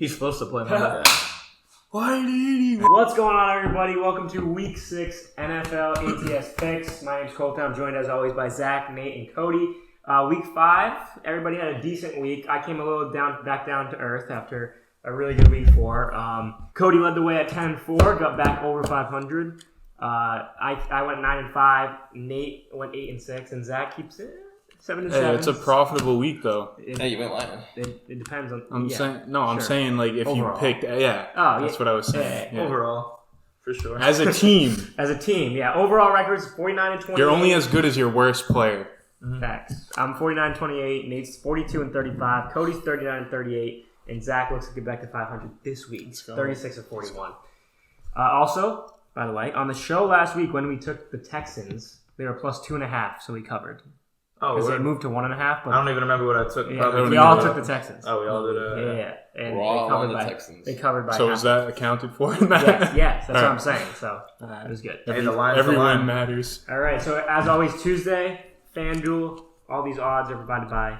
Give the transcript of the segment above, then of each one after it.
He's supposed to play Monday. What's going on, everybody? Welcome to Week 6 NFL ATS Picks. My name's Colton. I'm joined, as always, by Zach, Nate, and Cody. Week 5, everybody had a decent week. I came a little back down to earth after a really good Week 4. Cody led the way at 10-4, got back over 500. I went 9-5. Nate went 8-6, and Zach keeps it 7-7. Hey, it's a profitable week, though. Hey, you went lying. It depends on. I'm saying like if overall. you picked, that's what I was saying. Yeah. Overall, for sure. As a team, yeah. Overall records 49-28. you're only as good as your worst player. Facts. I'm 49-28. Nate's 42-35. Cody's 39-38, and Zach looks to get back to 500 this week. 36-41. Also, by the way, on the show last week when we took the Texans, they were plus 2.5, so we covered. Oh, because they moved to 1.5. But I don't even remember what I took. Yeah, we all took the Texans. Oh, we all did. Yeah. And we're all on the Texans. They covered by. So half. is that accounted for? Yes. That's what I'm saying. So it was good. Every win matters. All right. So as always, Tuesday, FanDuel. All these odds are provided by.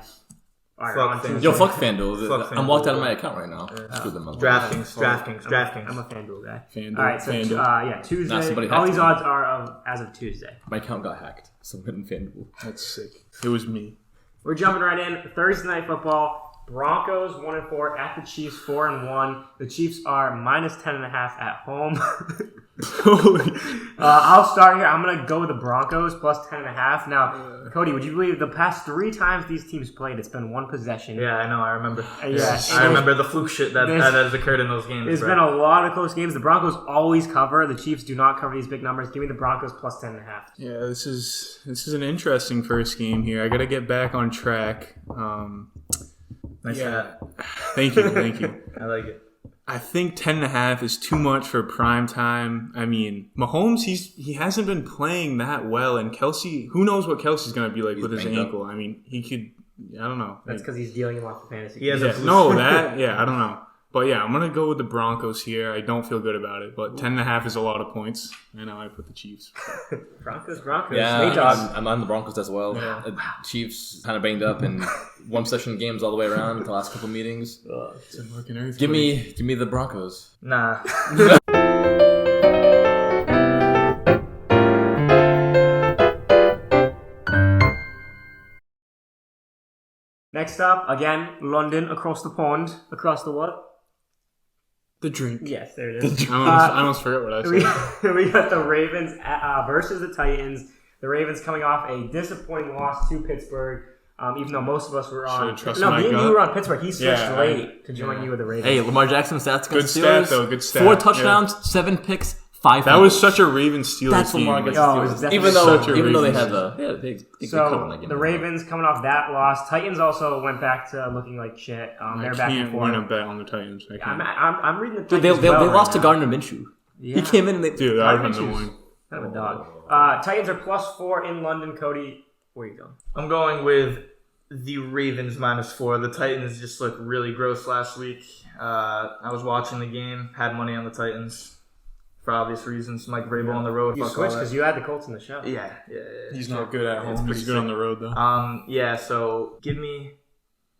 Fuck FanDuel. I'm locked out of my account right now. Screw them up. DraftKings. I'm a FanDuel guy. FanDuel. All right. So Tuesday. All these odds are as of Tuesday. My account got hacked, so I'm in FanDuel. That's sick. It was me. We're jumping right in. Thursday night football. Broncos 1-4 at the Chiefs 4-1. The Chiefs are minus 10.5 at home. I'll start here. I'm gonna go with the Broncos plus 10.5. Now, Cody, would you believe the past 3 times these teams played, it's been one possession? Yeah, I know. I remember. I remember the fluke shit that has occurred in those games. There's been a lot of close games. The Broncos always cover. The Chiefs do not cover these big numbers. Give me the Broncos plus 10.5. Yeah, this is an interesting first game here. I got to get back on track. Nice hat. Thank you. I like it. I think 10.5 is too much for prime time. I mean, Mahomes, he hasn't been playing that well, and Kelsey, who knows what Kelsey's going to be like with his ankle. I mean, he could, I don't know. That's because he's dealing a lot of fantasy. I don't know. But yeah, I'm going to go with the Broncos here. I don't feel good about it, but 10.5 is a lot of points. I know I put the Chiefs. Broncos. Yeah, I'm on the Broncos as well. Yeah. Chiefs kind of banged up in one session games all the way around the last couple meetings. Give me the Broncos. Nah. Next up, again, London across the pond. Across the what? The drink. Yes, there it is. I almost forgot what I said. We got the Ravens versus the Titans. The Ravens coming off a disappointing loss to Pittsburgh. Even though most of us were on... you were on Pittsburgh. He switched late to join you with the Ravens. Hey, Lamar Jackson stats good stat, though. Good stat. 4 touchdowns, 7 picks, 5 That was such a Ravens-Steelers That's game. Lamar Jackson. Even though they had the Ravens coming off that loss. Titans also went back to looking like shit. They're back and forth. I can't win a bet on the Titans. I'm reading the Titans. Dude, they lost to Gardner Minshew. Yeah. He came in and Dude, that would have been the one. Kind of a dog. Titans are plus 4 in London. Cody, where are you going? I'm going with the Ravens minus 4. The Titans just looked really gross last week. I was watching the game, had money on the Titans for obvious reasons. Mike Vrabel on the road. You switched because you had the Colts in the show. Yeah. He's not good at home. He's good on the road, though. So give me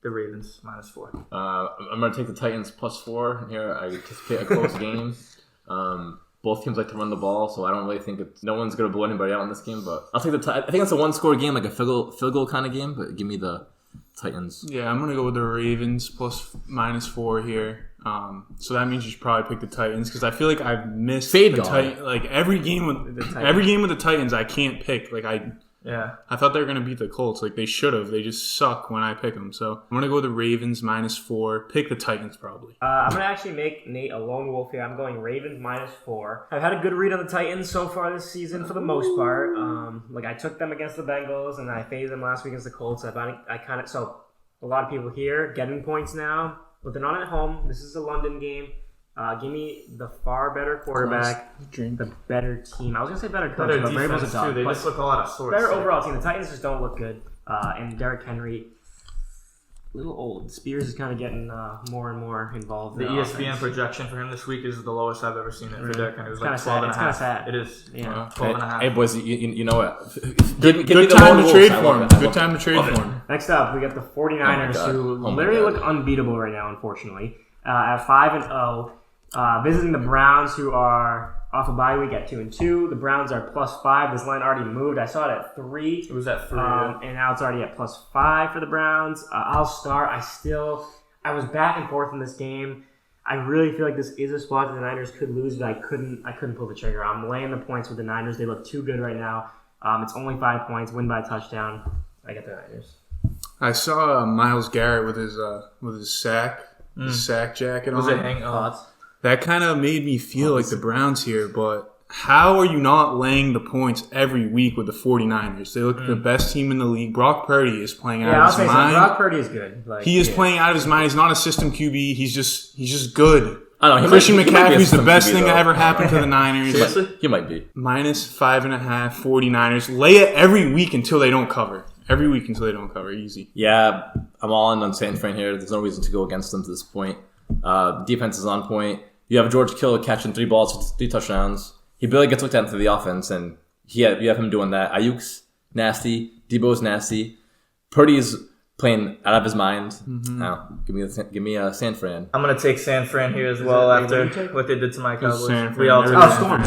the Ravens minus 4. I'm going to take the Titans plus 4 here. I anticipate a close game. Both teams like to run the ball, so I don't really think no one's going to blow anybody out in this game. But I'll take I think it's a one-score game, like a field goal kind of game. But give me the Titans. Yeah, I'm going to go with the Ravens minus 4 here. So that means you should probably pick the Titans because I feel like I've missed every game with the Titans. I can't pick. I thought they were going to beat the Colts. They should have. They just suck when I pick them. So I'm going to go with the Ravens minus 4. Pick the Titans probably. I'm going to actually make Nate a lone wolf here. I'm going Ravens minus 4. I've had a good read on the Titans so far this season for the most part. I took them against the Bengals and I faded them last week against the Colts. So a lot of people here getting points now, but they're not at home. This is a London game. Give me the far better quarterback, the better team. I was going to say better coach, but Vrabel's a dog. They just look a lot of sorts. Better overall team. The Titans just don't look good. And Derrick Henry, a little old. Spears is kind of getting more and more involved. The ESPN projection for him this week is the lowest I've ever seen it for Derrick Henry. It was like 12.5. It's kind of sad. It is. Yeah. 12.5. Hey, boys, you know what? Good time to trade for him. Good time to trade for him. Next up, we got the 49ers, who literally look unbeatable right now, unfortunately. at 5-0. Visiting the Browns, who are off a bye week at 2-2. The Browns are +5. This line already moved. I saw it at 3. It was at 3. And now it's already at +5 for the Browns. I'll start. I was back and forth in this game. I really feel like this is a spot that the Niners could lose, but I couldn't pull the trigger. I'm laying the points with the Niners. They look too good right now. It's only 5 points. Win by a touchdown. I get the Niners. I saw Myles Garrett with his sack jacket Was on. it hang? Oh, That kind of made me feel like the Browns here, but how are you not laying the points every week with the 49ers? They look like the best team in the league. Brock Purdy is playing out of his mind. Brock Purdy is good. He is playing out of his mind. He's not a system QB. He's just good. I don't know. Christian McCaffrey's the best thing that ever happened to the Niners. Seriously? He might be. -5.5, 49ers. Lay it every week until they don't cover. Every week until they don't cover. Easy. Yeah, I'm all in on San Fran here. There's no reason to go against them to this point. Defense is on point. You have George Kittle catching 3 balls for 3 touchdowns. He barely gets looked at into the offense, and you have him doing that. Ayuk's nasty. Debo's nasty. Purdy's playing out of his mind. Now, give me a San Fran. I'm gonna take San Fran here as well after what they did to my Cowboys. San Fran. We all took Storm.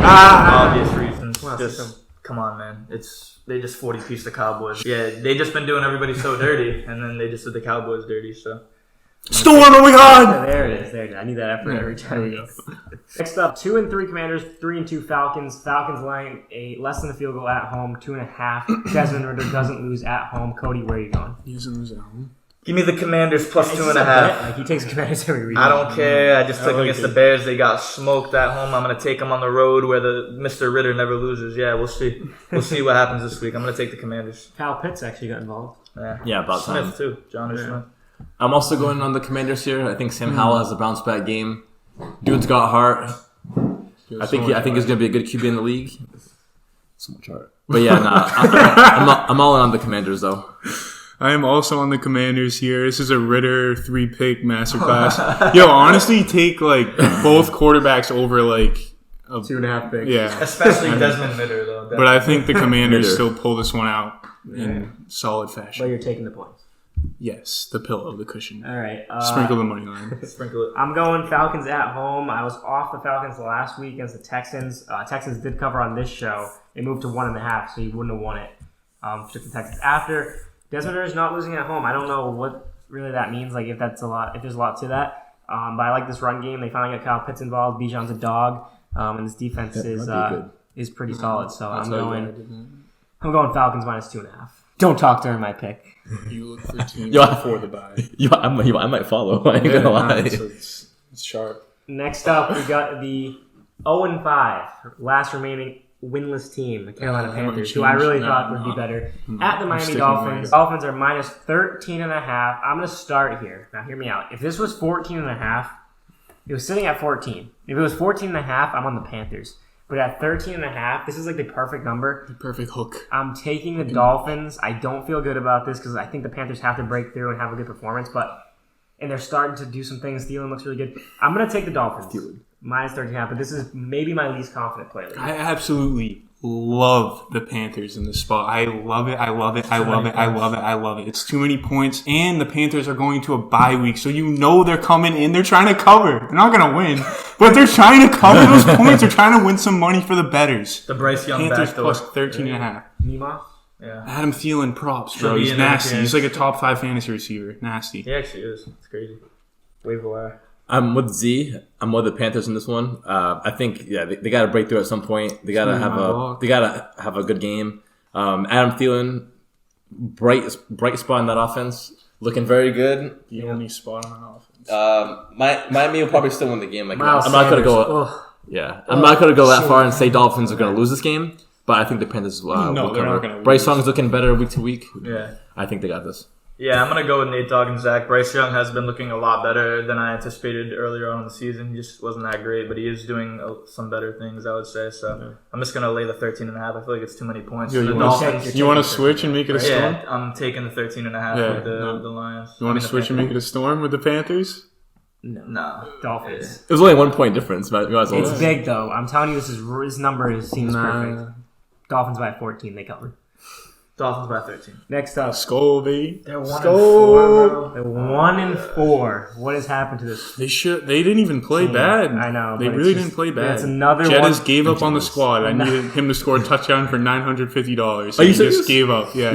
obvious reasons. Wow, Just come on, man. They just 40-piece the Cowboys. Yeah, they just been doing everybody so dirty, and then they just did the Cowboys dirty. So Storm, oh my God! Yeah, there it is. I need that effort every time. There we go. Next up, 2-3 Commanders, 3-2 Falcons. Falcons laying a less than a field goal at home, 2.5. Desmond Ridder doesn't lose at home. Cody, where are you going? He doesn't lose at home. give me the Commanders plus It's 2.5. Like he takes Commanders every week. I don't care. I just took like against it. the Bears. They got smoked at home. I'm gonna take them on the road where the Mr. Ritter never loses. Yeah, we'll see. We'll see what happens this week. I'm gonna take the Commanders. Kyle Pitts actually got involved. Yeah, about time. Smith too. John Smith. I'm also going on the Commanders here. I think Sam Howell has a bounce back game. Dude's got heart. I think he's going to be a good QB in the league. So much heart. But yeah, I'm all in on the Commanders though. I am also on the Commanders here. This is a Ritter 3-pick masterclass. Yo, honestly, take like both quarterbacks over like 2.5 picks. yeah. Especially Desmond Ritter though. But I think the Commanders Ritter. still pull this one out in solid But fashion. you're taking the points. Yes, the pillow, the cushion. All right. Sprinkle the money line. Sprinkle it. I'm going Falcons at home. I was off the Falcons last week against the Texans. Texans did cover on this show. They moved to 1.5, so you wouldn't have won it. Took the Texans after. Desmond Ritter's not losing at home. I don't know what really that means. Like if that's a lot, if there's a lot to that. But I like this run game. They finally got Kyle Pitts involved. Bijan's a dog, and this defense is pretty solid. So I'm going Falcons minus 2.5. Don't talk during my pick. You look for teams Yo, before the bye. I might follow. I ain't gonna lie. It's sharp. Next up, we got the 0-5 last remaining winless team, the Carolina Panthers, who I really thought would be better. At the Miami sticking Dolphins. with it. Dolphins are minus 13.5. I'm going to start here. Now, hear me out. If this was 14.5, it was sitting at 14. If it was 14.5, I'm on the Panthers. But at 13.5, this is like the perfect number. The perfect hook. I'm taking the Dolphins. I don't feel good about this because I think the Panthers have to break through and have a good performance, and they're starting to do some things. Thielen looks really good. I'm going to take the Dolphins. Minus 13.5, but this is maybe my least confident play. I absolutely love the Panthers in this spot. I love it. I love it. I love it. I love it. I love it. It's too many points, and the Panthers are going to a bye week, so you know they're coming in. They're trying to cover. They're not going to win, but they're trying to cover those points. They're trying to win some money for the bettors. The Bryce Young Panthers backdoor. plus 13.5. Nima? Yeah. Adam Thielen props, bro. Should be He's in there, nasty. yeah. He's like a top 5 fantasy receiver. Nasty. He actually is. It's crazy. Waiver wire. I'm with Z. I'm with the Panthers in this one. I think they got to break through at some point. They got to have a good game. Adam Thielen, bright spot in that offense, looking very good. The only spot on offense. Miami will probably still win the game. Like Miles I'm not gonna Sanders. go. Ugh. Yeah, I'm not gonna go that far and say Dolphins are gonna lose this game. But I think the Panthers will they're not cover. gonna Bryce lose. Young's looking better week to week. Yeah. I think they got this. Yeah, I'm going to go with Nate Dogg and Zach. Bryce Young has been looking a lot better than I anticipated earlier on in the season. He just wasn't that great, but he is doing some better things, I would say. So I'm just going to lay the 13.5. I feel like it's too many points. Yo, The you Dolphins- want to switch and make it a storm? Yeah, I'm taking the 13.5 Yeah, with no. the Lions. You want to switch and make it a storm with the Panthers? No. Dolphins. It was only 1 point difference, but you guys all It's big, though. I'm telling you, this number seems perfect. Dolphins by 14. They cover. Dolphins by 13. Next up, Skull, baby. they're 1-4, bro. They're 1-4. What has happened to this? They didn't even play bad. I know. They but really it's didn't play bad. It's another Jettis one. gave up on the squad. I needed him to score a touchdown for $950. Are you He serious? just gave up. Yeah.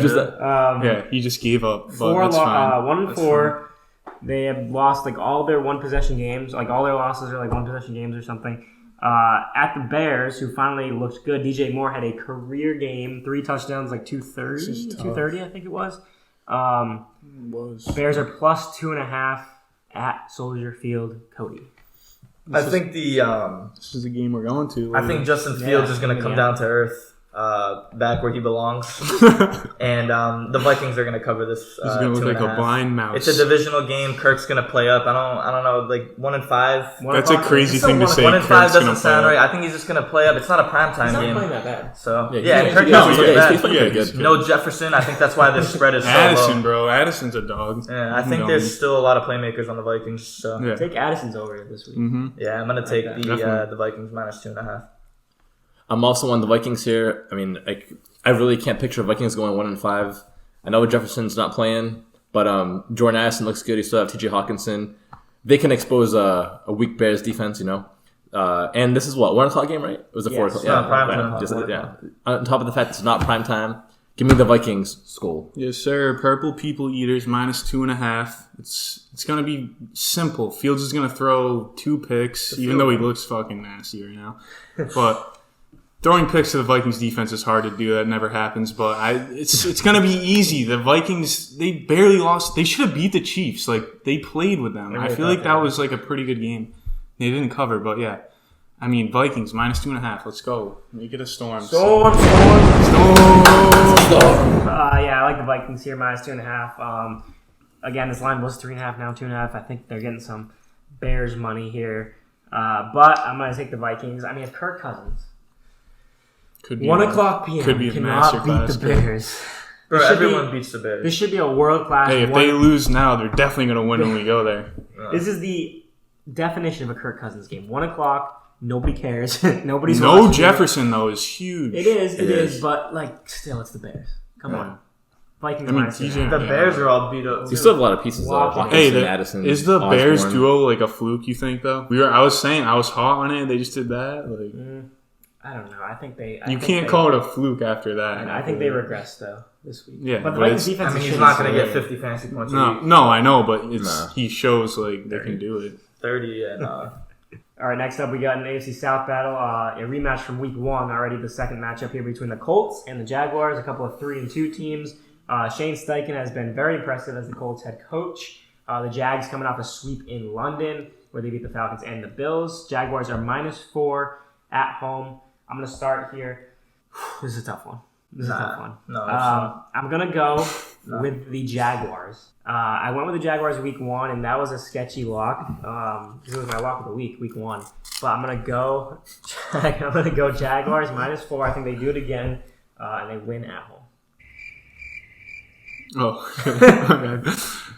Yeah, He just gave up. But that's fine. 1-4. They have lost like all their one possession games. Like all their losses are like one possession games or something. At the Bears, who finally looked good. DJ Moore had a career game, 3 touchdowns, like 230, I think it was. Bears are plus 2.5 at Soldier Field. Cody. I think This is a game we're going to. I think Justin Fields is going to come down to earth, back where he belongs, and the Vikings are going to cover this. He's going to look like a blind mouse. It's a divisional game. Kirk's going to play up. I don't know, like 1-5. That's a crazy thing to say. 1-5 Kirk's doesn't sound right. I think he's just going to play up. It's not a primetime game. He's not playing that bad. So and Kirk he's doesn't good. No Jefferson. I think that's why the spread is so Addison, low. bro. Addison's a dog. Yeah, I think there's still a lot of playmakers on the Vikings. So Yeah. Take Addison's over this week. yeah, I'm going to take Definitely. the Vikings minus 2.5. I'm also on the Vikings here. I mean, I really can't picture Vikings going 1-5. I know Jefferson's not playing, but Jordan Addison looks good. You still have T.J. Hawkinson. They can expose a weak Bears defense, you know. And this is what, 1 o'clock game, right? It was a 4 o'clock. It's not prime time. Yeah. On top of the fact it's not prime time, give me the Vikings skull. Yes, sir. Purple People Eaters minus 2.5. It's gonna be simple. Fields is gonna throw 2 picks, even though he looks fucking nasty right now. But throwing picks to the Vikings defense is hard to do. That never happens. But it's gonna be easy. The Vikings, they barely lost. They should have beat the Chiefs. Like they played with them. I feel like that was like a pretty good game. They didn't cover, but yeah. I mean, Vikings minus 2.5. Let's go. Make it a storm. Storm. Yeah, I like the Vikings here minus 2.5. Again, this line was 3.5, now 2.5. I think they're getting some Bears money here. But I'm going to take the Vikings. I mean, if Kirk Cousins, Could be 1 o'clock p.m. could be a cannot masterclass. beat the Bears. Bro, everyone beats the Bears. This should be a world-class. Hey, if they lose now, they're definitely gonna win when we go there. This is the definition of a Kirk Cousins game. 1 o'clock. Nobody cares. Nobody's No watching Jefferson though is huge. It is, but like still, it's the Bears. Come on, Vikings. I mean, minus TJ 2.5. The Bears are all beat up. You still have a lot of pieces though. Wow. Hawkinson, Addison, is the Osborne. Bears duo like a fluke? You think though? I was saying I was hot on it. They just did that. Like I don't know. I think they. you can't call it a fluke after that. I think they regressed though this week. Yeah, but the but Vikings it's- defense. I mean, is he's shitty, not going to so- get 50 fantasy points a week. No, I know, but Nah. he shows like they can do it. 30 and All right, next up we got an AFC South battle, a rematch from Week 1. Already the second matchup here between the Colts and the Jaguars. A couple of 3-2 teams. Shane Steichen has been very impressive as the Colts head coach. The Jags coming off a sweep in London where they beat the Falcons and the Bills. Jaguars are -4 at home. I'm going to start here. This is a tough one. no, I'm going to go with the Jaguars. I went with the Jaguars week 1, and that was a sketchy lock. It was my lock of the week 1. But I'm going to go Jaguars -4. I think they do it again, and they win at home. Oh,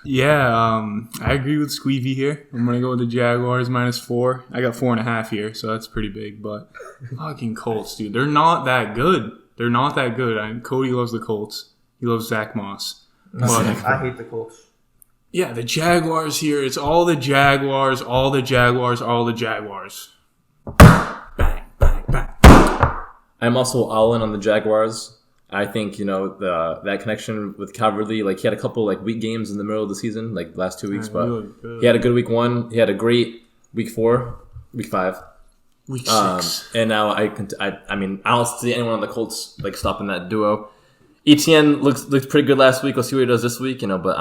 yeah. I agree with Squeevy here. I'm gonna go with the Jaguars -4. I got 4.5 here, so that's pretty big. But fucking Colts, dude, they're not that good. Cody loves the Colts. He loves Zach Moss. But I hate the Colts. yeah, the Jaguars here. It's all the Jaguars, all the Jaguars, all the Jaguars. Bang, bang, bang. I'm also all in on the Jaguars. I think, you know, that connection with Calvert-Lee, like he had a couple like weak games in the middle of the season, like last 2 weeks, but he had a good week 1. He had a great week 4, week 5. Week 6. And now I mean, I don't see anyone on the Colts like stopping that duo. ETN looked pretty good last week. Let's see what he does this week, you know. But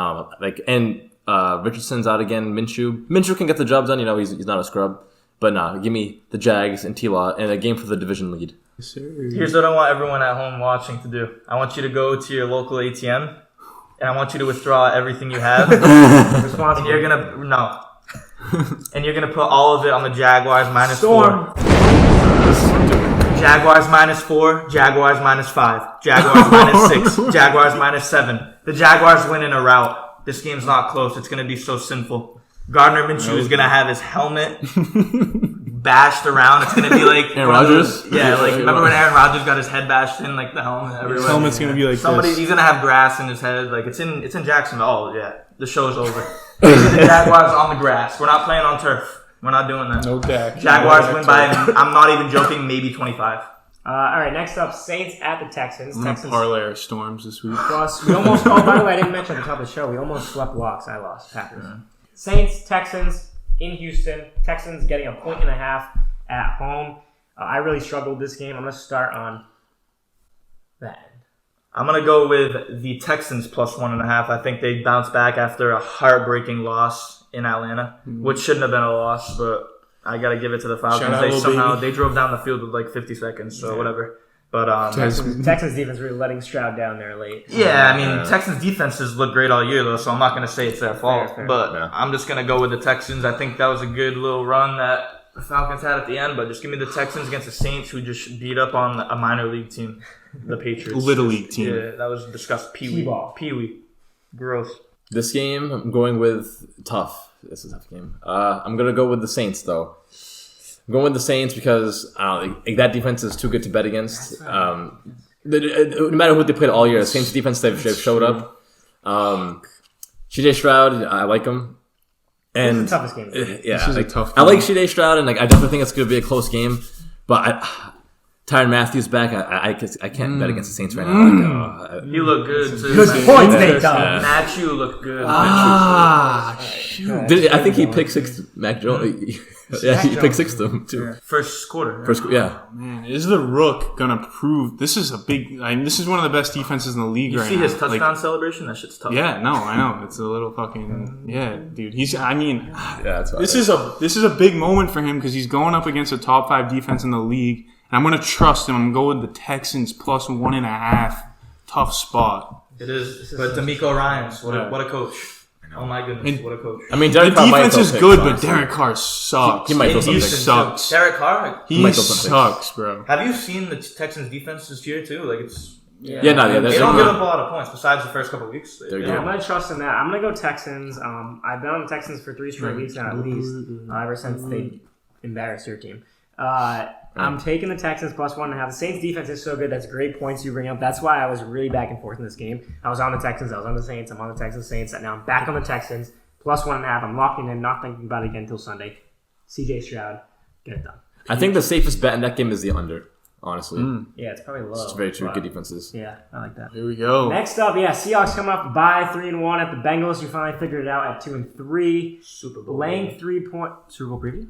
Richardson's out again. Minshew can get the job done. You know, he's not a scrub. But nah, give me the Jags and T-Law and a game for the division lead. Yes, sir. Here's what I want everyone at home watching to do. I want you to go to your local ATM, and I want you to withdraw everything you have. And you're gonna and you're gonna put all of it on the Jaguars -4. Jaguars -4. Jaguars -5. Jaguars -6. Jaguars -7. The Jaguars win in a rout. This game's not close. It's gonna be so sinful. Gardner Minshew is gonna have his helmet bashed around. It's gonna be like Aaron Rodgers. Remember when Aaron Rodgers got his head bashed in like the helmet? His helmet's gonna be like this. He's gonna have grass in his head. Like it's in Jacksonville. Oh yeah, the show's over. The Jaguars on the grass. We're not playing on turf. We're not doing that. No Dak. Jaguars win by. I'm not even joking. Maybe 25. All right, next up, Saints at the Texans. I'm gonna parlay our storms this week. Plus, we almost. Oh, by the way, I didn't mention at the top of the show. We almost swept locks. I lost. Packers. Saints, Texans in Houston. Texans getting a 1.5 at home. I really struggled this game. I'm gonna start on that end. I'm gonna go with the Texans plus 1.5. I think they bounced back after a heartbreaking loss in Atlanta, which shouldn't have been a loss, but I gotta give it to the Falcons. They drove down the field with like 50 seconds, so whatever. But Texans defense really letting Stroud down there late. Yeah, I mean Texans defenses look great all year though, so I'm not gonna say it's their fault. Fair. But I'm just gonna go with the Texans. I think that was a good little run that the Falcons had at the end, but just give me the Texans against the Saints, who just beat up on a minor league team, the Patriots. Little league team. Yeah, that was disgusting. Pee-wee. Gross. This game, I'm going with tough. This is a tough game. I'm going to go with the Saints, though. I'm going with the Saints because that defense is too good to bet against. No matter who they played all year, the Saints defense, they've showed up. CJ Stroud, I like him. And this is the toughest game. This is a tough game. I like CJ Stroud, and I definitely think it's going to be a close game. But Tyrann Matthew back. I can't bet against the Saints right now. You look good too. Good points, Nate Dogg. Matthew looked good. Shoot. I think he picked six. Mac Jones. Yeah, he picked six of them too. First quarter. Man, is the Rook gonna prove this is a big? This is one of the best defenses in the league right now. You see his touchdown celebration? That shit's tough. Yeah, no, I know. It's a little fucking dude. That's this is a big moment for him because he's going up against a top 5 defense in the league. And I'm gonna trust him. I'm going with the Texans plus 1.5. Tough spot. It is, but D'Amico Ryans, what a coach. Oh my goodness, what a coach. I mean, the defense is good, but Derek Carr sucks. He might He sucks. Derek Carr? He sucks, bro. Have you seen the Texans defense this year too? Like it's they don't give up a lot of points besides the first couple of weeks. I'm gonna trust in that. I'm gonna go Texans. I've been on the Texans for 3 straight weeks now, at least, ever since they embarrassed your team. I'm taking the Texans plus 1.5. The Saints defense is so good. That's great points you bring up. That's why I was really back and forth in this game. I was on the Texans. I was on the Saints. I'm on the Texans Saints. Now I'm back on the Texans plus 1.5. I'm locking in, not thinking about it again until Sunday. CJ Stroud, get it done. I think the safest bet in that game is the under. Honestly, yeah, it's probably low. It's very true. Good defenses. Yeah, I like that. Here we go. Next up, Seahawks coming off by 3-1 at the Bengals. You finally figured it out at 2-3. Super Bowl. Laying 3-point Super Bowl preview.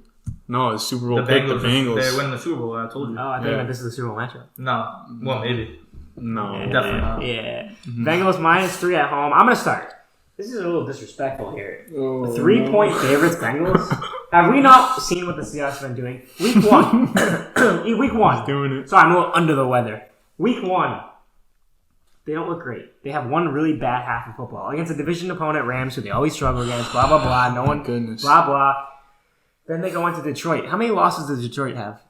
No, it's Super Bowl. The Bengals. They win the Super Bowl. I told you. Oh, I think meant this is the Super Bowl matchup. No, well maybe. No, definitely not. Yeah, Bengals -3 at home. I'm gonna start. This is a little disrespectful here. 3-point favorites, Bengals. Have we not seen what the Seahawks have been doing? Week 1. Week 1. Doing it. Sorry, I'm a little under the weather. Week 1. They don't look great. They have one really bad half of football against a division opponent, Rams, who they always struggle against. Blah blah blah. No one. Goodness. Blah blah. Then they go into Detroit. How many losses does Detroit have?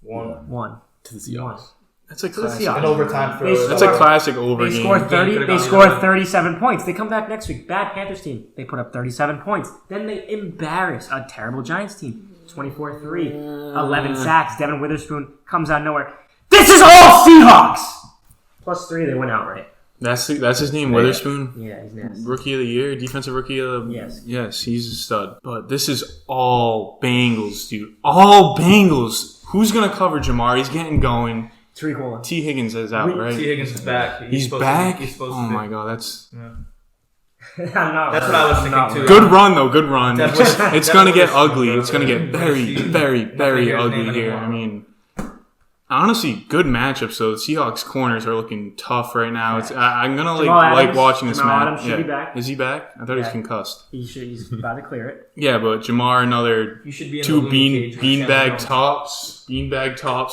One. To the Seahawks. That's a classic. An overtime throw. That's a classic over They game. score 30. They score 37 points. They come back next week. Bad Panthers team. They put up 37 points. Then they embarrass a terrible Giants team. 24-3. 11 sacks. Devin Witherspoon comes out of nowhere. This is all Seahawks. +3. They win outright. That's his name, Witherspoon. Yeah, he's nasty. Rookie of the year, defensive rookie of the Yes, he's a stud. But this is all Bengals, dude. All Bengals. Who's gonna cover Jamar? He's getting going. Tariq Woolen. T. Higgins is out, right? T. Higgins is back. He's back. He's supposed oh to be. my god, that's That's what I was thinking too. good run though. Good run. It's gonna get ugly. Bro. It's gonna get very, very, very ugly here. I mean, honestly, good matchup. So the Seahawks corners are looking tough right now. It's I'm gonna like watching this Jamal match. Adams should be back. Is he back? I thought he was concussed. He's about to clear it. Yeah, but Jamar, another You should be in 2 the Looney Cage. beanbag tops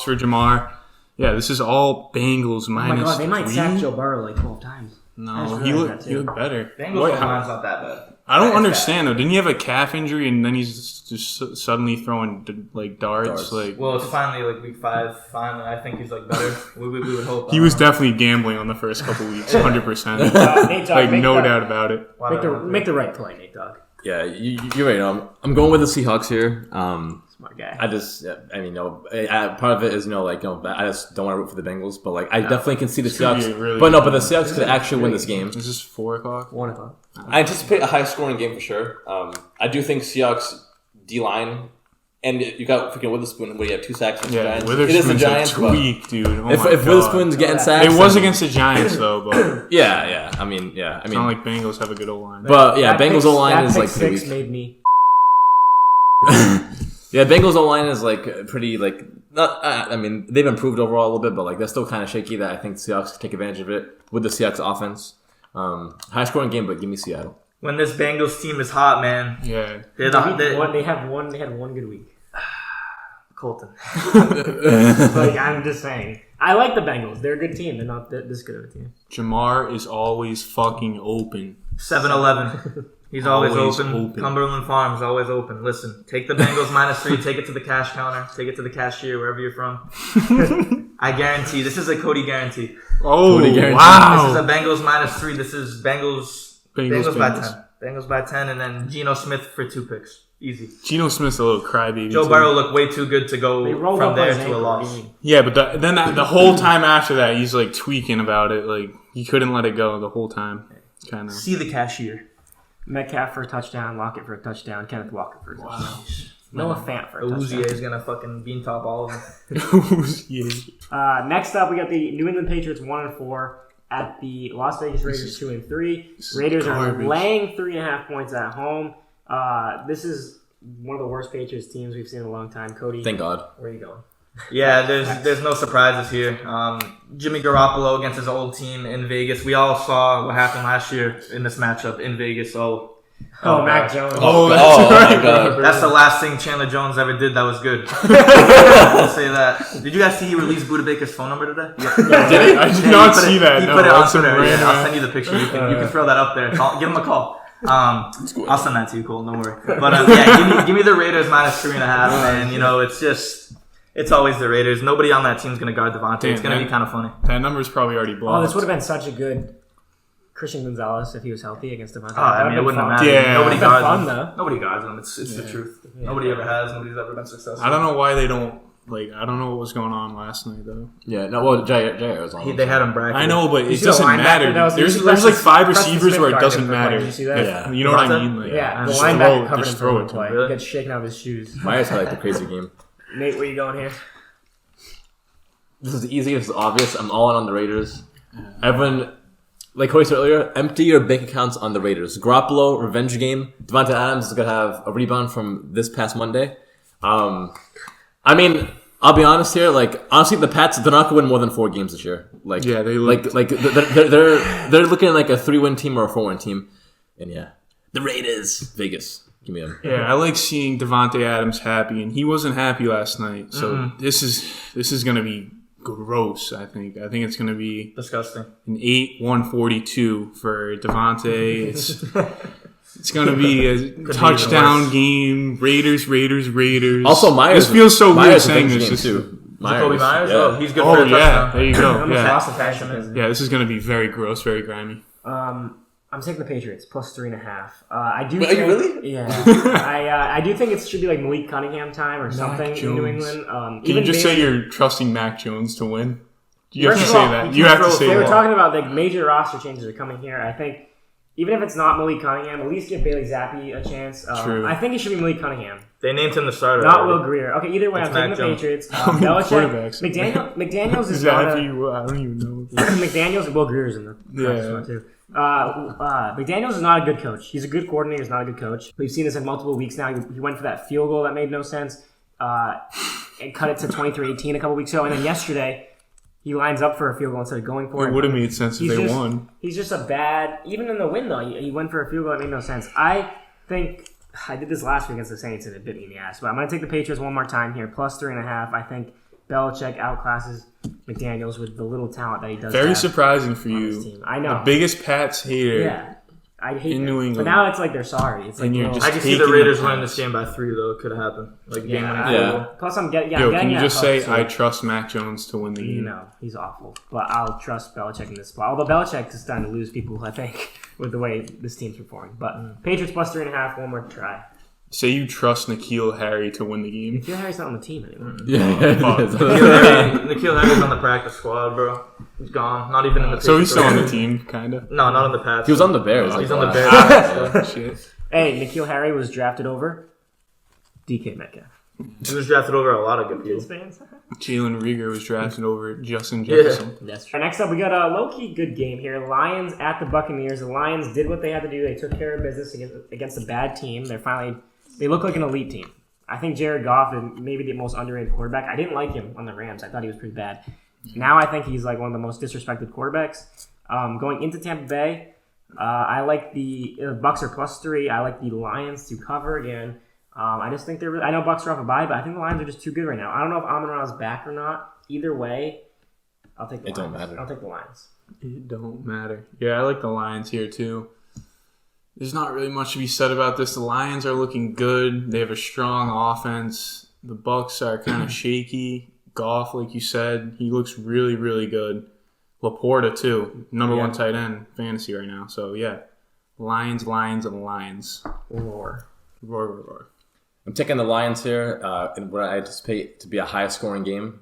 for Jamar. Yeah, this is all Bengals Oh minus my god, they might 3. sack Joe Burrow like 12 times. No, he looked better. Bengals line's not that bad. I don't understand though. Didn't he have a calf injury and then he's just suddenly throwing like darts? Like, well, it's finally like week 5. Finally, I think he's like better. We would hope. he was definitely gambling on the first couple weeks, 100%. Nate Dogg, Like no doubt about it. Make the right play, Nate Dogg. Yeah, you're right. I'm going with the Seahawks here. Smart guy. I part of it is, I just don't want to root for the Bengals, but I definitely can see the Seahawks. Really but the Seahawks could actually win this game. Is this 4:00? 1:00. I anticipate a high-scoring game for sure. I do think Seahawks D-line, and you got freaking Witherspoon. What do you have? 2 sacks against the Giants. It is the Giants, a tweak, dude. Oh if God. Witherspoon's getting sacks, It was against the Giants though, but yeah. I mean, it's not like Bengals have a good O-line. but yeah, Bengals O-line is pick pretty six weak. made me. Yeah, Bengals O-line is pretty not. I mean, they've improved overall a little bit, but they're still kind of shaky. That I think Seahawks can take advantage of it with the Seahawks offense. High scoring game, but give me Seattle. When this Bengals team is hot, man. Yeah, They had one good week. Colton. I'm just saying. I like the Bengals. They're a good team. They're not this good of a team. Jamar is always fucking open. 7-Eleven. He's always Always open. open. Cumberland Farms always open. Listen, take the Bengals -3. Take it to the cash counter. Take it to the cashier wherever you're from. I guarantee. This is a Cody guarantee. Oh, Cody guarantee. wow. This is a Bengals -3. This is Bengals by 10. Bengals by 10, and then Geno Smith for 2 picks. Easy. Geno Smith's a little crybaby. Joe too. Burrow looked way too good to They go rolled from up there his to a ankle. loss. Yeah, but the whole time after that, he's tweaking about it. He couldn't let it go the whole time. Kind of. See the cashier. Metcalf for a touchdown. Lockett for a touchdown. Kenneth Walker for a touchdown. Noah Fant for a Uzier touchdown. is gonna fucking bean top all of them. Yeah. Next up, we got the New England Patriots 1-4 at the Las Vegas Raiders 2-3. Raiders garbage. are laying 3.5 points at home. This is one of the worst Patriots teams we've seen in a long time. Cody, Thank God. where are you going? Yeah, there's no surprises here. Jimmy Garoppolo against his old team in Vegas. We all saw what happened last year in this matchup in Vegas. Mac Jones. Oh, my God. That's the last thing Chandler Jones ever did that was good. I'll say that. Did you guys see he released Buda Baker's phone number today? Did he? I did not see that. He No, put it on that's some Twitter. Yeah, random- I'll send you the picture. You can throw that up there. Give him a call. I'll send that to you, Cole. Don't worry. But give me the Raiders -3.5, and it's always the Raiders. Nobody on that team's gonna guard Devontae. It's gonna be kind of funny. That number's probably already blocked. Oh, this would have been such a good Christian Gonzalez if he was healthy against Devontae. It wouldn't have mattered. Yeah. Nobody It's been guards fun, him. though. Nobody guards him. It's the truth. Nobody ever has. Nobody's ever been successful. I don't know why they don't. I don't know what was going on last night, though. Yeah, no, well, Jair was on. They had him bracketed. I know, but it see the doesn't linebacker matter. that was- There's you see Preston- 5 Preston receivers Smith where it guarded doesn't him for matter. play. Did you see that? Yeah, you know what I Devontae? mean? Yeah, the just linebacker covered just him throw for it one to play. him. Really? He gets shaken out of his shoes. Myers had the crazy game. Nate, where you going here? This is easy. This is obvious. I'm all in on the Raiders. Everyone, like Cody said earlier, empty your bank accounts on the Raiders. Garoppolo, revenge game. Devontae Adams is going to have a rebound from this past Monday. I mean, I'll be honest here. Honestly, the Pats, they're not going to win more than 4 games this year. Yeah, they look. They're looking like a 3-win team or a 4-win team. And yeah, the Raiders, Vegas. Give me them. Yeah, I like seeing Devontae Adams happy, and he wasn't happy last night. So this is going to be gross. I think it's going to be Disgusting. an 8-142 for Devontae. It's going to be a touchdown game. Raiders. Also, Myers. This feels so weird Myers saying revenge this. game too. Kobe Myers? Yeah. Oh, he's good Oh for a yeah, touchdown. there you I go. almost Yeah, lost the passion. yeah. This is going to be very gross, very grimy. I'm taking the Patriots +3.5. I do. Wait, are you really? Yeah. I do think it should be like Malik Cunningham time or something in New Jones. England. Can you just say Bailey- you're trusting Mac Jones to win? You have to First of say all, that. You have to say They were that. talking about major roster changes are coming here. I think even if it's not Malik Cunningham, at least give Bailey Zappi a chance. True. I think it should be Malik Cunningham, They named him the starter. not already. Will Greer. Okay, either way, It's I'm taking Mac the Jones. Patriots. many Belichick, quarterbacks? McDaniels is Is that not after a, you? I don't even know. McDaniels and Will Greer's in the practice Yeah. squad too. McDaniels is not a good coach. He's a good coordinator. He's not a good coach. We've seen this in multiple weeks now. He went for that field goal that made no sense and cut it to 23-18 a couple weeks ago. And then yesterday, he lines up for a field goal instead of going for It it. would have made sense if He's they just- won. He's just a bad. Even in the win though, he went for a field goal that made no sense. I think I did this last week against the Saints and it bit me in the ass. But I'm going to take the Patriots one more time here, +3.5. I think Belichick outclasses McDaniels with the little talent that he does. Very have surprising for on his you. team. I know. The biggest Pats hater. Yeah, I hate in them. New England. But now it's like they're sorry. It's like And you're little- just I can see the taking Raiders the winning Pats. this game by 3, though. It could happen. Like game yeah, winning. Yeah. field goal. Plus, I'm getting. Yo, I'm can getting you that just say up, so- I trust Mac Jones to win the game? No, he's awful. But I'll trust Belichick in this spot. Although Belichick is starting to lose people, I think, with the way this team's performing. But Patriots +3.5. One more try. Say you trust N'Keal Harry to win the game. N'Keal Harry's not on the team anymore. N'Keal Harry's on the practice squad, bro. He's gone. Not even in the. So he's still on the team, kind of. No, not on the Pats. He was on the Bears. He's on the Bears. Shit. Hey, N'Keal Harry was drafted over DK Metcalf. He was drafted over a lot of good people. Jalen Reagor was drafted over Justin Jefferson. Yeah, that's true. Next up, we got a low-key good game here. Lions at the Buccaneers. The Lions did what they had to do. They took care of business against a bad team. They look like an elite team. I think Jared Goff is maybe the most underrated quarterback. I didn't like him on the Rams. I thought he was pretty bad. Now I think he's like one of the most disrespected quarterbacks. Going into Tampa Bay, I like the Bucs are +3. I like the Lions to cover again. I just think I know Bucs are off a bye, but I think the Lions are just too good right now. I don't know if Amon-Ra's back or not. Either way, I'll take the Lions. It don't matter. I'll take the Lions. It don't matter. Yeah, I like the Lions here too. There's not really much to be said about this. The Lions are looking good. They have a strong offense. The Bucs are kind of shaky. Goff, like you said, he looks really, really good. Laporta too, number 1 tight end fantasy right now. So yeah, Lions, and Lions. Roar. I'm taking the Lions here in what I anticipate to be a high-scoring game.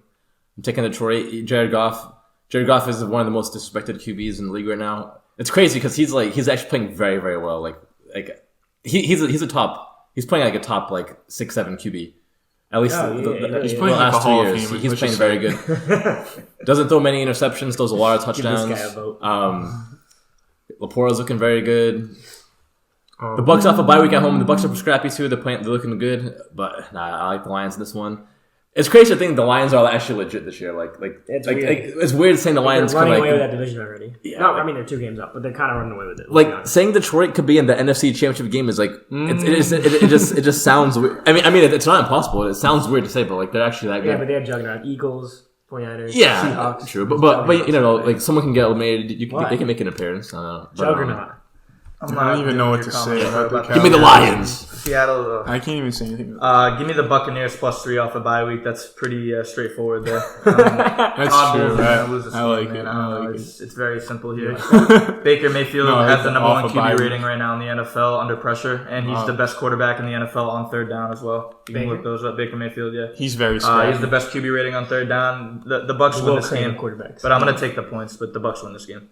I'm taking Detroit. Jared Goff is one of the most disrespected QBs in the league right now. It's crazy because he's actually playing very, very well. He's playing like a top 6-7 QB. At least he's playing the last 2 Hall of years. Fame, He's playing very good. Doesn't throw many interceptions. Throws a lot of touchdowns. Give this guy a vote. Laporta's looking very good. The Bucs off a bye week at home. The Bucs are scrappy too. They're looking good, but I like the Lions in this one. It's crazy to think the Lions are actually legit this year. It's weird saying the Lions they're running away with that division already. Yeah, I mean they're 2 games up, but they're kind of running away with it. Saying Detroit could be in the NFC Championship game is it just sounds weird. I mean it's not impossible. It sounds weird to say, but they're actually that good. Yeah, but they have juggernaut Eagles, 49ers, yeah, Seahawks. True, but someone can get eliminated. They can make an appearance. Juggernaut. I don't even know what to say about the Cowboys. Give me the Lions. Seattle. I can't even say anything. Give me the Buccaneers +3 off a bye week. That's pretty straightforward there. That's true. Right? I like it. It's very simple here. Baker Mayfield has the number 1 QB rating right now in the NFL under pressure, and he's the best quarterback in the NFL on 3rd down as well. You can look those up. Baker Mayfield, yeah. He's very scrappy. He's the best QB rating on 3rd down. The Bucs win this game, but I'm going to take the points, but the Bucs win this game.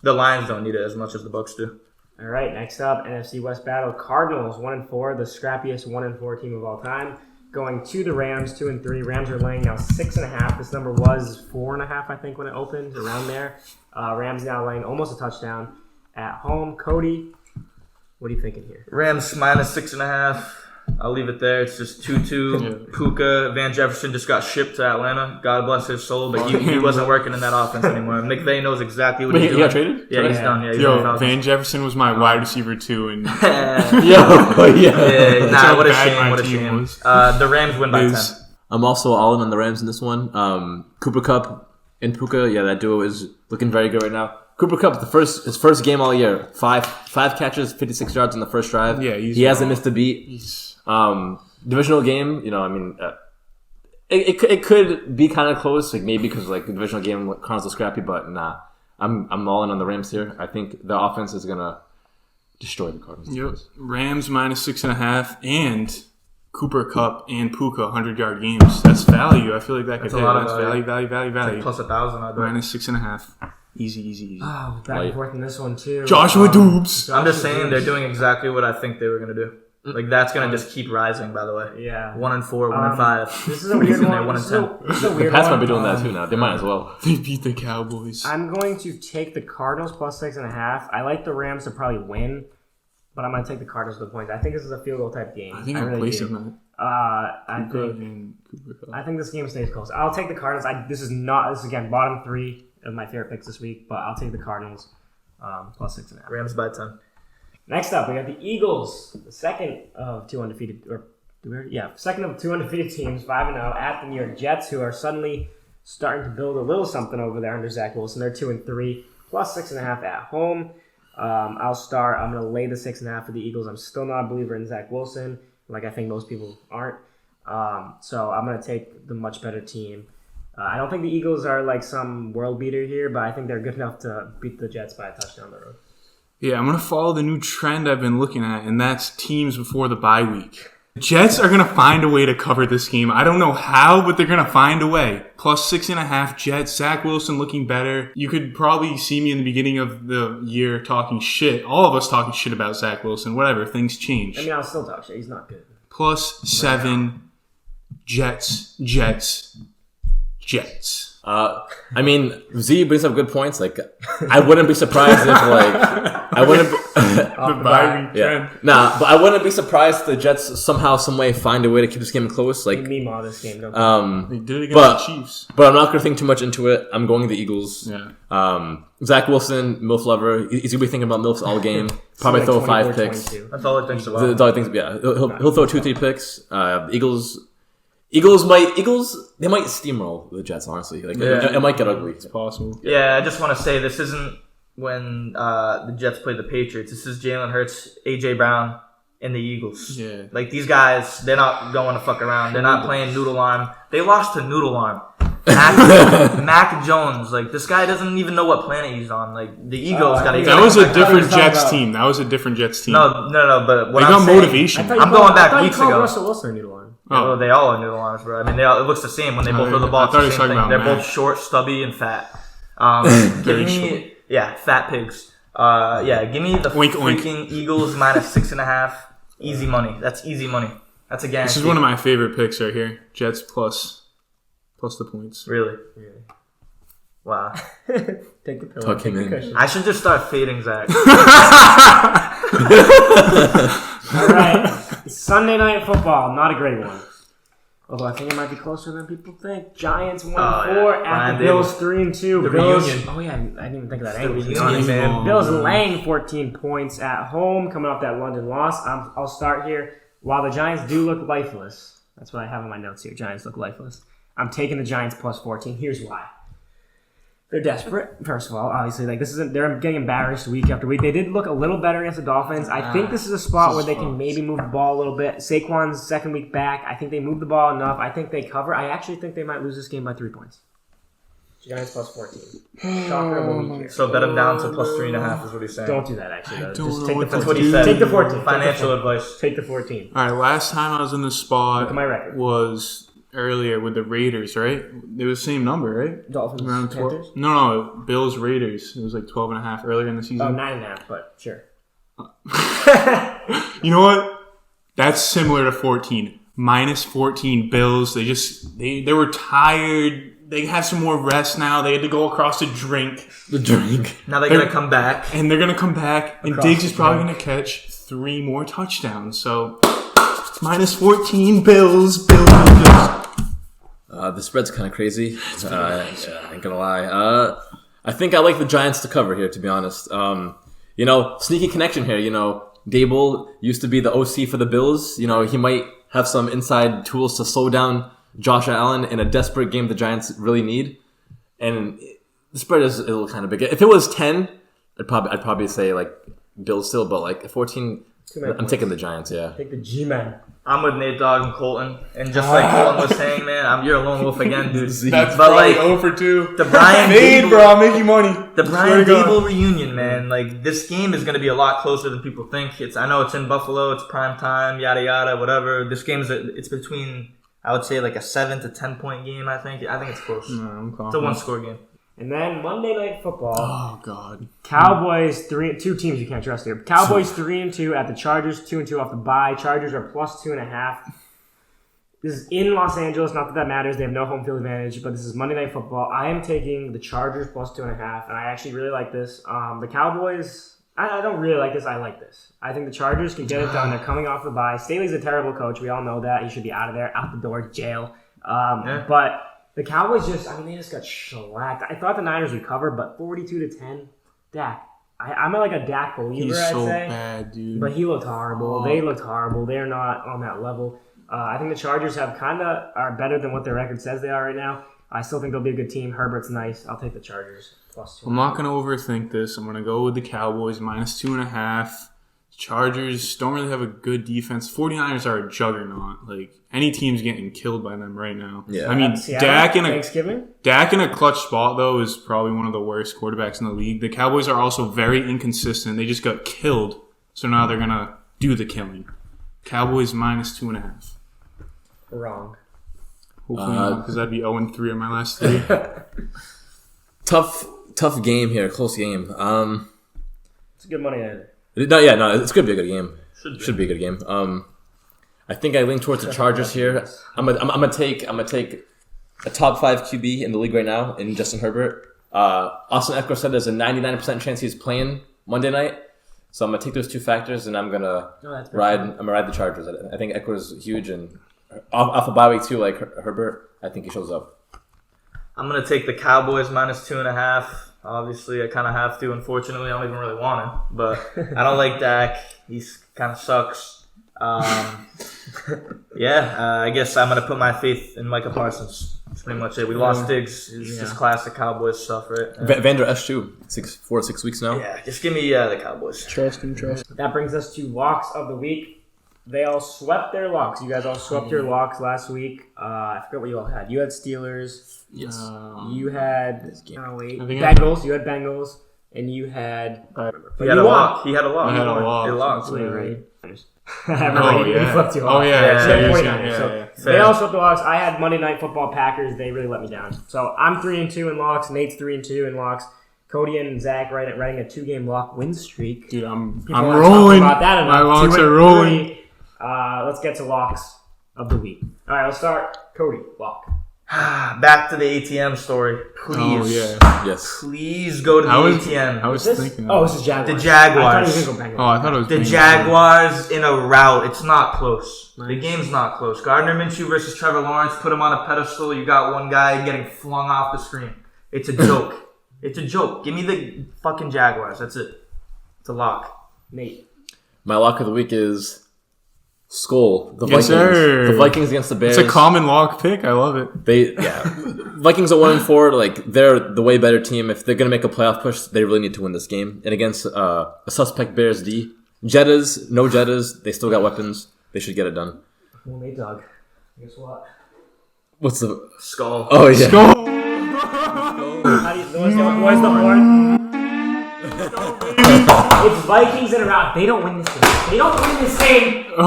The Lions don't need it as much as the Bucs do. All right, next up, NFC West battle. Cardinals 1-4, the scrappiest 1-4 team of all time, going to the Rams 2-3. Rams are laying now 6.5. This number was 4.5, I think, when it opened, around there. Rams now laying almost a touchdown at home. Cody, what are you thinking here? Rams -6.5. I'll leave it there. It's just 2-2. Puka, Van Jefferson just got shipped to Atlanta. God bless his soul, but he wasn't working in that offense anymore. McVay knows exactly what he's doing. He got traded? Yeah, he's done. Yeah, Van Jefferson was my wide receiver too, and what a shame. What a shame. The Rams win by 10. I'm also all in on the Rams in this one. Cooper Kupp and Puka, that duo is looking very good right now. Cooper Kupp, his first game all year, five catches, 56 yards in the first drive. Yeah, he hasn't missed a beat. Divisional game, it could be kind of close, maybe because the divisional game Cardinals are scrappy, but nah, I'm all in on the Rams here. I think the offense is gonna destroy the Cardinals. Yep, Rams -6.5 and Cooper Kupp and Puka 100-yard games. That's value. I feel like that could hit. That's value. Plus 1,000. -6.5. Easy. Oh, back and forth in this one too. Joshua Dobbs. I'm just saying they're doing exactly what I think they were gonna do. That's gonna just keep rising. By the way, yeah. 1-4, 1-5. This is a weird one. 1-10. The Pats might be doing that too now. They might as well. They beat the Cowboys. I'm going to take the Cardinals +6.5. I like the Rams to probably win, but I'm going to take the Cardinals to the points. I think this is a field goal type game. I think I'm really placing that. I think this game stays close. I'll take the Cardinals. This is again bottom 3 of my favorite picks this week, but I'll take the Cardinals +6.5. Rams by 10. Next up, we got the Eagles, the second of 2 undefeated teams, 5-0 at the New York Jets, who are suddenly starting to build a little something over there under Zach Wilson. They're 2-3, +6.5 at home. I'll start. I'm going to lay the 6.5 for the Eagles. I'm still not a believer in Zach Wilson, like I think most people aren't. So I'm going to take the much better team. I don't think the Eagles are like some world beater here, but I think they're good enough to beat the Jets by a touchdown on the road. Yeah, I'm going to follow the new trend I've been looking at, and that's teams before the bye week. Jets are going to find a way to cover this game. I don't know how, but they're going to find a way. Plus 6.5 Jets. Zach Wilson looking better. You could probably see me in the beginning of the year talking shit. All of us talking shit about Zach Wilson. Whatever. Things change. I mean, I'll still talk shit. He's not good. Plus 7 Jets. I mean, Z brings up good points. Like, I wouldn't be surprised if, I wouldn't. The bye week trend. Nah, but I wouldn't be surprised if the Jets somehow, some way, find a way to keep this game close. Like, Meemaw this game, don't They did it against the Chiefs. But I'm not going to think too much into it. I'm going the Eagles. Yeah. Zach Wilson, MILF lover. He's going to be thinking about MILFs all game. Probably throw 5 picks. 22. That's all he thinks about. That's all he thinks. Yeah, he'll throw 2-3 picks. Eagles might steamroll the Jets. Honestly, it might get ugly. It's possible. Yeah, I just want to say this isn't when the Jets played the Patriots. This is Jalen Hurts, AJ Brown, and the Eagles. Yeah. Like, these guys, they're not going to fuck around. They're not playing noodle arm. They lost to noodle arm. Mac Jones, like, this guy doesn't even know what planet he's on. Like, the Eagles got to. That was a different Jets team. That was a different Jets team. No. But what they I'm got saying, motivation. I'm going back weeks ago. Russell Wilson noodle arm. Oh, well, they all are noodle arms, bro. I mean, it looks the same when they both throw the ball. I thought It's he was the same talking thing. about They're Mac. both short, stubby, and fat. Give me, fat pigs. Give me the Oink, oink. freaking Eagles minus 6.5. Easy money. That's easy money. That's a guarantee. This is one of my favorite picks right here. Jets plus the points. Really? Wow. Take the pillow. Tuck Take him the in. cushion. I should just start fading Zach. All right. Sunday Night Football. Not a great one. Although I think it might be closer than people think. Giants 1-4 at the Bills 3-2. The Bills. reunion. Oh yeah, I didn't even think of that The angle. reunion, man. Bills laying 14 points at home, coming off that London loss. I'll start here. While the Giants do look lifeless, that's what I have on my notes here. Giants look lifeless. I'm taking the Giants plus 14. Here's why. They're desperate. First of all, obviously, they're getting embarrassed week after week. They did look a little better against the Dolphins. I think this is a spot where they can maybe move the ball a little bit. Saquon's second week back. I think they move the ball enough. I think they cover. I actually think they might lose this game by 3 points. Giants plus 14. Shocker of the week here. So bet him down to plus 3.5 is what he's saying. Don't do that, actually. I Though. don't Just know take what the to 14. do. Take the 14. Financial advice. Take the 14. All right, last time I was in this spot Look at my record. was earlier with the Raiders, right? It was the same number, right? Dolphins, Around 12. Panthers? No, Bills Raiders. It was like 12.5 earlier in the season. Oh, 9.5, but sure. You know what? That's similar to 14. Minus 14 Bills. They were tired. They have some more rest now. They had to go across to drink. The drink. Now they're going to come back. And they're going to come back. And Across Diggs is the probably going to catch 3 more touchdowns. So, minus 14 Bills. The spread's kind of crazy. I ain't gonna lie. I think I like the Giants to cover here, to be honest. Sneaky connection here. Dable used to be the OC for the Bills. He might have some inside tools to slow down Josh Allen in a desperate game the Giants really need. And the spread is a little kind of big. If it was 10, I'd probably say like Bills still, but like 14, I'm taking the Giants. Yeah. Take the G-Man. I'm with Nate Dogg and Colton. And just like Colton was saying, man, you're a lone wolf again, dude. That's but probably like 0 for 2. the Brian Fade, Dable, bro. I'll make you money. The Swear Brian to God. Dable reunion, man. Like, this game is going to be a lot closer than people think. I know it's in Buffalo. It's prime time, yada, yada, whatever. This game it's between, I would say, like a 7 to 10 point game, I think. I think it's close. No, I'm It's a confident. 1-score game. And then Monday Night Football. Oh, God. Cowboys 2 teams you can't trust here. Cowboys 3-2 at the Chargers 2-2 off the bye. Chargers are plus 2.5. This is in Los Angeles. Not that matters. They have no home field advantage. But this is Monday Night Football. I am taking the Chargers plus 2.5, and I actually really like this. The Cowboys. I don't really like this. I like this. I think the Chargers can get it done. They're coming off the bye. Staley's a terrible coach. We all know that. He should be out of there, out the door, jail. But the Cowboys they just got shellacked. I thought the Niners would cover, but 42-10, Dak. I'm like a Dak believer, He's I'd so say. bad, dude. But he looked horrible. They looked horrible. They're not on that level. I think the Chargers are better than what their record says they are right now. I still think they'll be a good team. Herbert's nice. I'll take the Chargers plus 2. I'm not going to overthink this. I'm going to go with the Cowboys minus 2.5. Chargers don't really have a good defense. 49ers are a juggernaut. Like, any team's getting killed by them right now. Yeah. I mean, Dak in a clutch spot, though, is probably one of the worst quarterbacks in the league. The Cowboys are also very inconsistent. They just got killed, so now they're going to do the killing. Cowboys minus 2.5. Wrong. Hopefully not, because that'd be 0-3 on my last 3. Tough game here. Close game. It's good money either. No, it's gonna be a good game. Should be a good game. I think I lean towards the Chargers here. I'm gonna take a top 5 QB in the league right now in Justin Herbert. Austin Eckler said there's a 99% chance he's playing Monday night. So I'm gonna take those 2 factors and I'm gonna ride the Chargers. I think Eckler is huge and off a bye week too, like Herbert. I think he shows up. I'm gonna take the Cowboys minus 2.5. Obviously, I kind of have to. Unfortunately, I don't even really want to, but I don't like Dak. He's kind of sucks. I guess I'm gonna put my faith in Micah Parsons. That's pretty much it. We lost Diggs. It's just classic Cowboys stuff, right? Vander Esch too. 4 to 6 weeks now. Yeah, just give me the Cowboys. Trust him. That brings us to locks of the week. They all swept their locks. You guys all swept your locks last week. I forget what you all had. You had Steelers. Yes. You had Bengals. You had Bengals, and you had. He had a lock. I had a lock. He locked. Right. Yeah. Flipped you off. Oh yeah. So they all swept the locks. I had Monday Night Football Packers. They really let me down. So I'm 3-2 in locks. Nate's 3-2 in locks. Cody and Zach riding a 2-game lock win streak. Dude, I'm People aren't rolling. talking about that enough. My locks 2-3. are rolling. Let's get to locks of the week. All right, let's start. Cody, lock. Back to the ATM story, please. Oh yeah. Yes. Please go to the ATM. I was thinking. Oh, this is Jaguars. The Jaguars. I thought it was The Bengals. Jaguars in a rout. It's not close. The game's not close. Gardner Minshew versus Trevor Lawrence. Put him on a pedestal. You got one guy getting flung off the screen. It's a joke. It's a joke. Give me the fucking Jaguars. That's it. It's a lock. Nate. My lock of the week is Skull. The Yes, Vikings. sir. The Vikings against the Bears. It's a common lock pick. I love it. Vikings are 1-4. Like, they're the way better team. If they're gonna make a playoff push, they really need to win this game. And against a suspect Bears D, no Jettas, they still got weapons. They should get it done. Well, Nate Dog. Guess what? What's the Skull. Oh yeah. Skull. What's the horn? It's Vikings in a rout. They don't win this game. They don't win this game. Oh,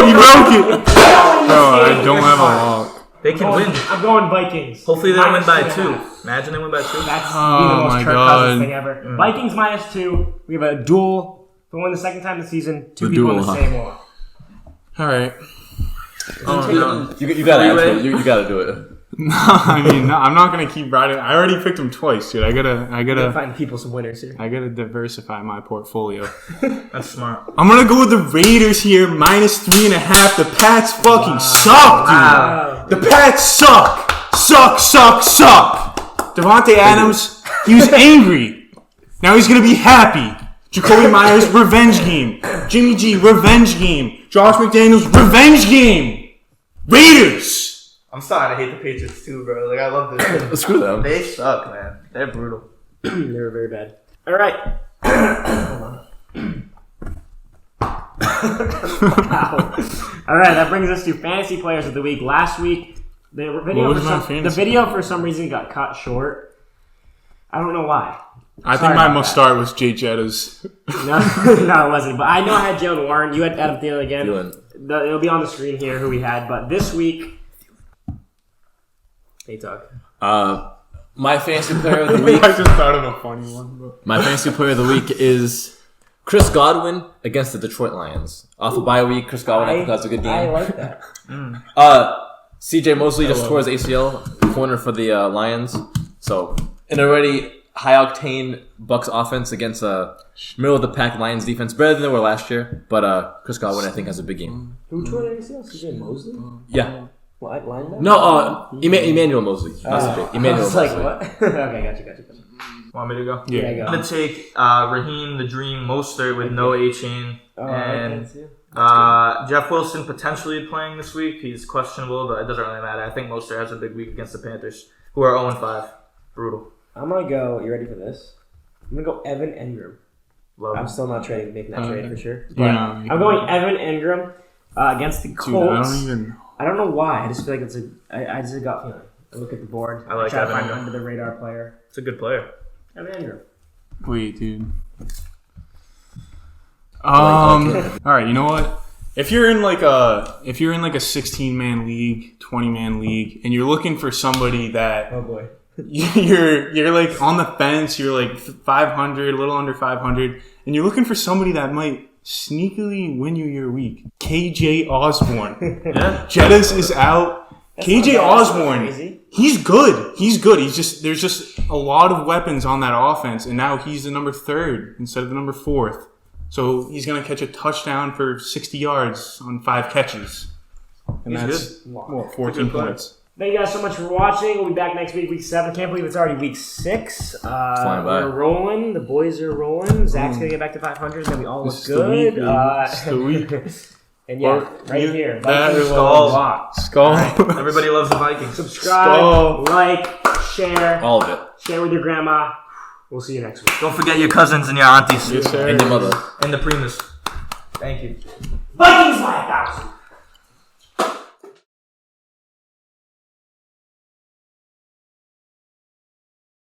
he broke it. They don't win this game. I don't have a lock. They can win. I'm going Vikings. Hopefully they win by -2.5. 2. Imagine they win by 2. That's Oh, the most my Kirk God. Cousins thing ever. Vikings -2. We have a duel. We won the second time this season. 2 people in the duel, same one. All right. You gotta answer it. You gotta do it. No, I'm not gonna keep riding. I already picked him twice, dude. I gotta Find people some winners here. I gotta diversify my portfolio. That's smart. I'm gonna go with the Raiders here, -3.5. The Pats fucking suck, dude. Wow. The Pats suck. Suck. Devontae Adams, he was angry. Now he's gonna be happy. Jacoby Myers, revenge game. Jimmy G, revenge game. Josh McDaniels, revenge game. Raiders. I'm starting to hate the Patriots too, bro. Like, I love this. Screw them. They suck, man. They're brutal. They were very bad. All right. All right, that brings us to fantasy players of the week. Last week, the video for some reason got cut short. I don't know why. I think my must start was Jay Jettas. No, it wasn't. But I know I had Jalen Warren. You had Adam Thielen again. It'll be on the screen here who we had. But this week, hey, Doug. My fantasy player of the week. I just thought of a funny one. But. My fantasy player of the week is Chris Godwin against the Detroit Lions. Off a bye week, Chris Godwin, I think that's a good game. I like that. CJ Mosley just tore his ACL corner for the Lions. So, an already high-octane Bucks offense against a middle-of-the-pack Lions defense. Better than they were last year. But Chris Godwin, I think, has a big game. Who tore their ACL? CJ Mosley? Yeah. What, linebacker? No, Emmanuel Mosley. Emmanuel I was Mosley. like, what? Okay, gotcha. Want me to go? Yeah, go. I'm going to take Raheem the Dream Mostert with no A-Chain. And Jeff Wilson potentially playing this week. He's questionable, but it doesn't really matter. I think Mostert has a big week against the Panthers, who are 0-5. Brutal. I'm going to go, you ready for this? I'm going to go Evan Engram. Love I'm him. still not making that trade for sure. But Yeah, I'm going Evan Ingram against the Colts. Dude, I don't know why. I just feel like it's I just got feeling. I look at the board. I like try to Evan find an Ingram. under the radar player. It's a good player. Evan Ingram. Wait, dude. All right, you know what? If you're in like a 16-man league, 20-man league, and you're looking for somebody that Oh boy. you're like on the fence, you're like 500, a little under 500, and you're looking for somebody that might sneakily win you your week. KJ Osborne. Yeah. Jettis is out. KJ Osborne. Crazy. He's good. There's just a lot of weapons on that offense, and now he's the number 3rd instead of the number 4th. So he's going to catch a touchdown for 60 yards on 5 catches. And He's that's 14 points. Thank you guys so much for watching. We'll be back next week, week 7. Can't believe it's already week 6. Flying by. We're rolling. The boys are rolling. Zach's going to get back to 500. Then we all look This is the week, good. baby. This is the week. And yeah, right here. That Vikings is Skull. lock. Skull. Everybody loves the Vikings. Subscribe, Skull. like, share. All of it. Share with your grandma. We'll see you next week. Don't forget your cousins and your aunties. Yes, sir. And your mother. And the Primus. Thank you. Vikings by 1,000.